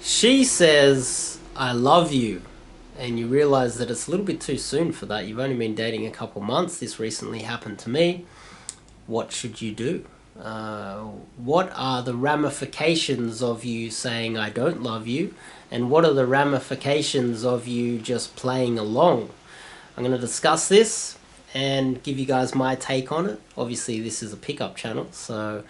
She says, I love you. And you realize that it's a little bit too soon for that. You've only been dating a couple months. This recently happened to me. What should you do? What are the ramifications of you saying, I don't love you? And what are the ramifications of you just playing along? I'm going to discuss this and give you guys my take on it. Obviously, this is a pickup channel, so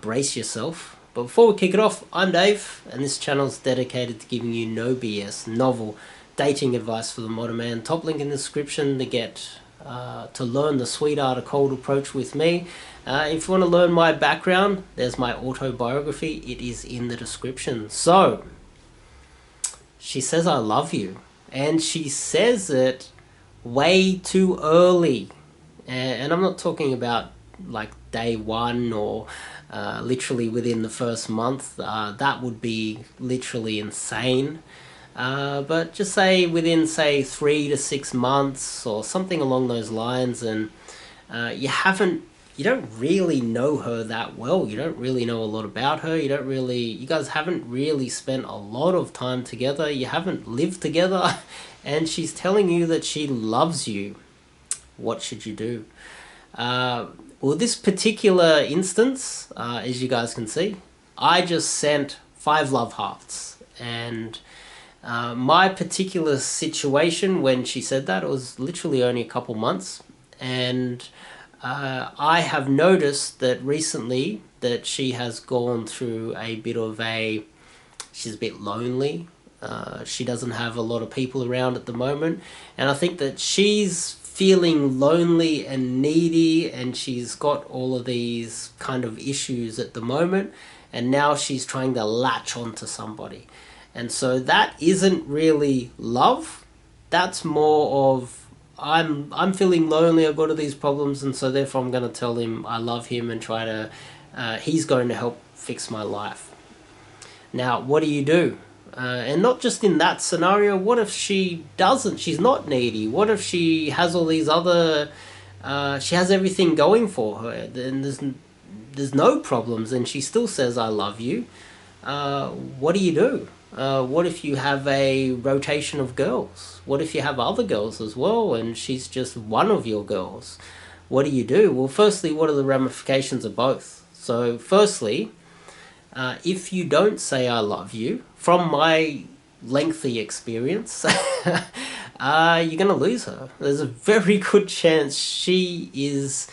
brace yourself. But before we kick it off, I'm Dave, and this channel is dedicated to giving you no BS, novel, dating advice for the modern man. Top link in the description to get to learn the sweet art of cold approach with me. If you want to learn my background, there's my autobiography. It is in the description. So, she says I love you, and she says it way too early. And I'm not talking about like day one or literally within the first month. That would be literally insane. But just say within, say, 3 to 6 months or something along those lines, and you don't really know her that well. You don't really know a lot about her. You guys haven't really spent a lot of time together. You haven't lived together, and she's telling you that she loves you. What should you do? Well, this particular instance, as you guys can see, I just sent 5 love hearts, and my particular situation when she said that, it was literally only a couple months, and I have noticed that recently that she has gone through a bit of she's a bit lonely. She doesn't have a lot of people around at the moment, and I think that she's feeling lonely and needy, and she's got all of these kind of issues at the moment, and now she's trying to latch onto somebody. And so that isn't really love. That's more of I'm feeling lonely, I've got all these problems, and so therefore I'm going to tell him I love him and try to he's going to help fix my life. Now, what do you do? And not just in that scenario. What if she doesn't? She's not needy. What if she has all these other she has everything going for her, and there's no problems, and she still says I love you? What do you do? What if you have a rotation of girls? What if you have other girls as well, and she's just one of your girls? What do you do? Well, firstly, what are the ramifications of both? So firstly, if you don't say I love you, from my lengthy experience, you're going to lose her. There's a very good chance she is...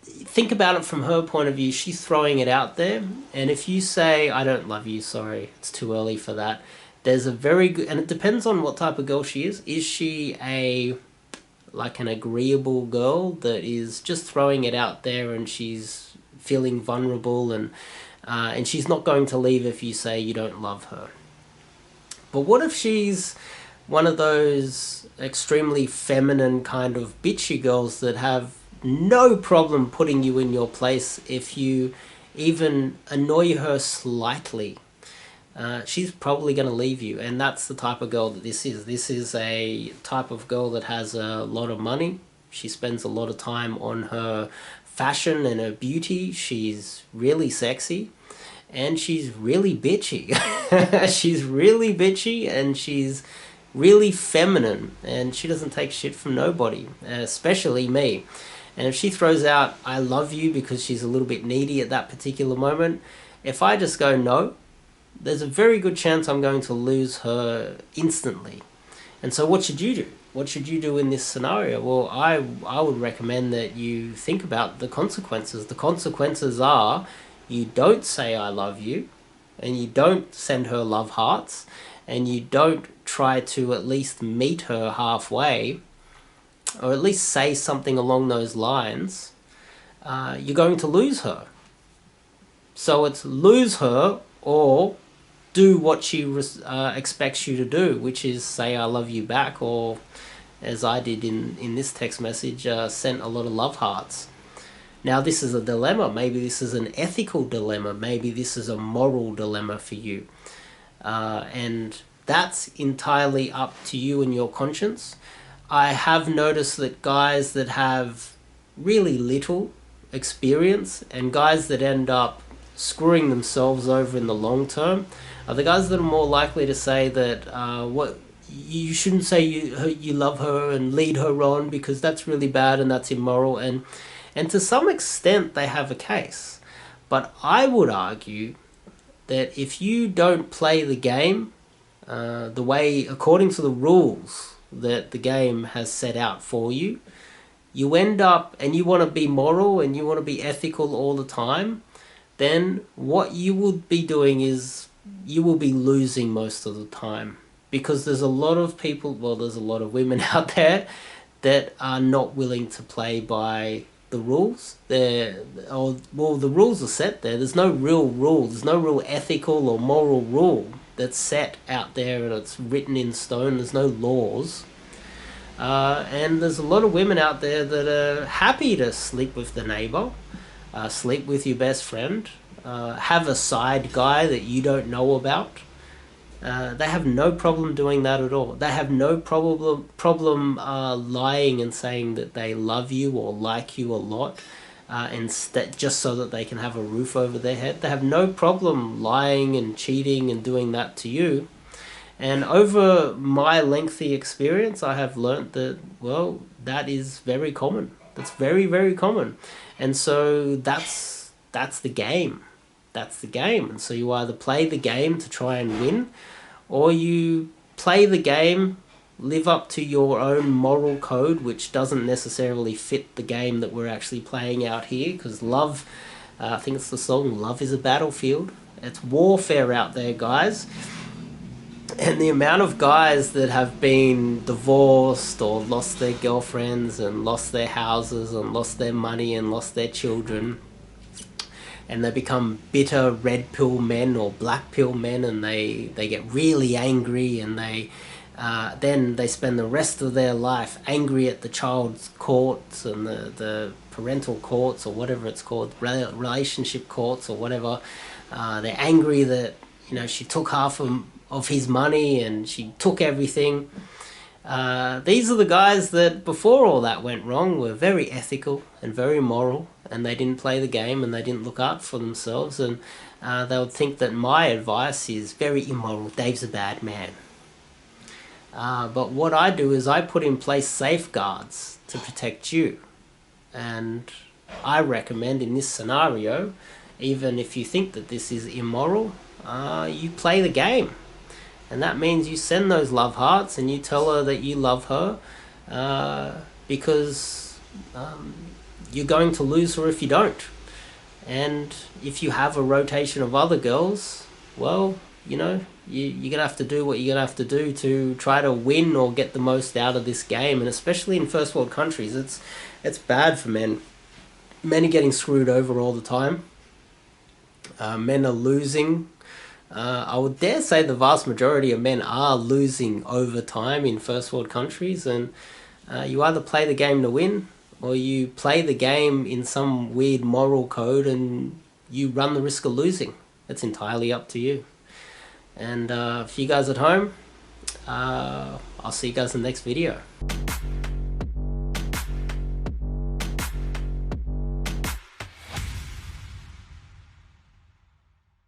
Think about it from her point of view. She's throwing it out there, and if you say I don't love you, sorry, it's too early for that, there's a very good... And it depends on what type of girl she is. Is she like an agreeable girl that is just throwing it out there, and she's feeling vulnerable, and she's not going to leave if you say you don't love her? But what if she's one of those extremely feminine kind of bitchy girls that have no problem putting you in your place if you even annoy her slightly? She's probably going to leave you, and that's the type of girl that this is. This is a type of girl that has a lot of money. She spends a lot of time on her fashion and her beauty. She's really sexy, and she's really bitchy. She's really bitchy, and she's really feminine, and she doesn't take shit from nobody, especially me. And if she throws out I love you because she's a little bit needy at that particular moment, if I just go no, there's a very good chance I'm going to lose her instantly. And so what should you do? What should you do in this scenario? Well, I would recommend that you think about the consequences. The consequences are you don't say I love you, and you don't send her love hearts, and you don't try to at least meet her halfway, or at least say something along those lines. You're going to lose her. So it's lose her or do what she expects you to do, which is say I love you back, or as I did in this text message, sent a lot of love hearts. Now this is a dilemma. Maybe this is an ethical dilemma. Maybe this is a moral dilemma for you. And that's entirely up to you and your conscience. I have noticed that guys that have really little experience and guys that end up screwing themselves over in the long term are the guys that are more likely to say that what you shouldn't say you love her and lead her on because that's really bad and that's immoral, and to some extent they have a case. But I would argue that if you don't play the game the way, according to the rules that the game has set out for you, you end up, and you want to be moral and you want to be ethical all the time, then what you will be doing is you will be losing most of the time. Because there's a lot of people, well, there's a lot of women out there that are not willing to play by the rules. Well, the rules are set there. There's no real rule. There's no real ethical or moral rule that's set out there and it's written in stone. There's no laws. And there's a lot of women out there that are happy to sleep with the neighbor, sleep with your best friend, have a side guy that you don't know about. They have no problem doing that at all. They have no problem lying and saying that they love you or like you a lot, instead, just so that they can have a roof over their head. They have no problem lying and cheating and doing that to you. And over my lengthy experience, I have learnt that, well, that is very common. That's very, very common. And so that's the game. That's the game. And so you either play the game to try and win, or you play the game, live up to your own moral code, which doesn't necessarily fit the game that we're actually playing out here, because love, I think it's the song, Love is a Battlefield. It's warfare out there, guys. And the amount of guys that have been divorced or lost their girlfriends and lost their houses and lost their money and lost their children, and they become bitter red pill men or black pill men, and they get really angry, and then they spend the rest of their life angry at the child's courts and the parental courts, or whatever it's called, relationship courts or whatever. They're angry that, you know, she took half of his money and she took everything. These are the guys that, before all that went wrong, were very ethical and very moral, and they didn't play the game and they didn't look out for themselves, and they would think that my advice is very immoral. Dave's a bad man. But what I do is I put in place safeguards to protect you. And I recommend in this scenario, even if you think that this is immoral, you play the game. And that means you send those love hearts and you tell her that you love her, because you're going to lose her if you don't. And if you have a rotation of other girls, well, you know, you're going to have to do what you're going to have to do to try to win or get the most out of this game. And especially in first world countries, it's bad for men. Men are getting screwed over all the time. Men are losing. I would dare say the vast majority of men are losing over time in first world countries, and you either play the game to win, or you play the game in some weird moral code and you run the risk of losing. It's entirely up to you. And for you guys at home, I'll see you guys in the next video.